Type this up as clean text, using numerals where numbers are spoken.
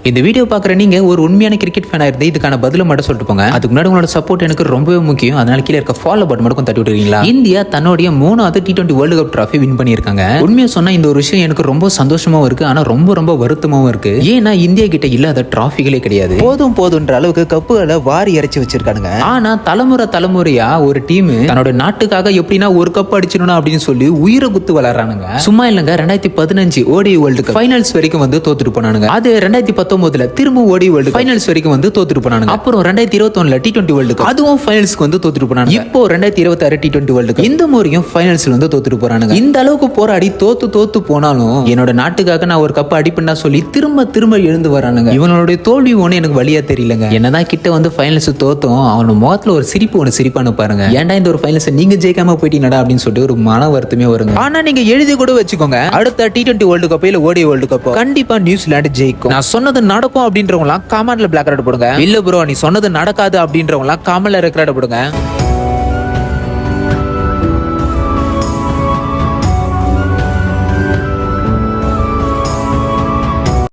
இந்த வீடியோ பாக்குற நீங்க ஒரு உண்மையான கிரிக்கெட் ஃபேனா இருந்து இதுக்கான பதில மட்டும் சொல்லிட்டு போங்க. அதுக்கு முன்னாடி உங்களோட சப்போர்ட் எனக்கு ரொம்பவே முக்கியம். அதனால கீழே இருக்க ஃபாலோ பட்டன் மட்டும் தட்டி விட்டுறீங்களா? இந்தியா தன்னுடைய 3வது T20 world cup trophy win பண்ணியிருக்காங்க. உண்மையா சொன்னா இந்த ஒரு விஷயம் எனக்கு ரொம்ப சந்தோஷமாவும் இருக்கு, ஆனா ரொம்ப வருத்தமாவும் இருக்கு. ஏன்னா இந்தியா கிட்ட இல்லாத டிராஃபிகளே கிடையாது. போதுன்ற அளவுக்கு கப்புகளை வாரி இறைச்சி வச்சிருக்கானுங்க. ஆனா தலைமுறையா ஒரு டீம் தன்னோட நாட்டுக்காக எப்படின்னா ஒரு கப் அடிச்சிடணும் அப்படின்னு சொல்லி உயிரை குத்து விளையாடுறானுங்க. சும்மா இல்லங்க, 2015 ஓடி வேர்ல்டு கப் ஃபைனல்ஸ் வரைக்கும் வந்து தோத்துட்டு போனானுங்க. அது 2019 திரும்ப ஓடி வேர்ல்டு ஃபைனல்ஸ் வரைக்கும் வந்து தோத்துட்டு போனானுங்க. அப்புறம் 2021 T20 வேர்ல்டு கப் அதுவும் ஃபைனல்ஸ்க்கு வந்து தோத்துட்டு போனாங்க. இப்போ 2026 T20 வேர்ல்டு கப் இந்த முறையும் ஃபைனல்ஸ்ல வந்து தோத்துட்டு போறானுங்க. இந்த அளவுக்கு போராடி தோத்து போனாலும் என்னோட நாட்டுக்காக நான் ஒரு கப் அடிப்பேன்னா சொல்லி திரும்ப எழுந்து வரானுங்க. இவனுடைய தோல்வி ஒண்ணு எனக்கு வழியா தெரியலங்க. என்னதான் கிட்ட வந்து ஃபைனல்ஸ் தோத்தோம், அவனோட முகத்துல ஒரு சிரிப்பானு பாருங்க. ஏன்டா இந்த ஒரு ஃபைனல்ஸ் நீங்க ஜெயிக்காம போயிட்டீங்கடா அப்படின்னு சொல்லிட்டு ஒரு மன வருத்தமே வருங்க. ஆனா நீங்க எழுதி கூட வச்சுக்கோங்க, அடுத்த T20 வேர்ல்டு கப் இல்ல ஓடி வேர்ல்டு கப் கண்டிப்பா நியூசிலாந்து ஜெயிக்கும். நான் சொன்னது நடக்கும் அப்படின்றவங்களாம் கமெண்ட்ல பிளாக் ரெட் போடுங்க. இல்ல ப்ரோ நீ சொன்னது நடக்காது அப்படின்றவங்களாம் கமெண்ட்ல ரெட் ரெட் போடுங்க.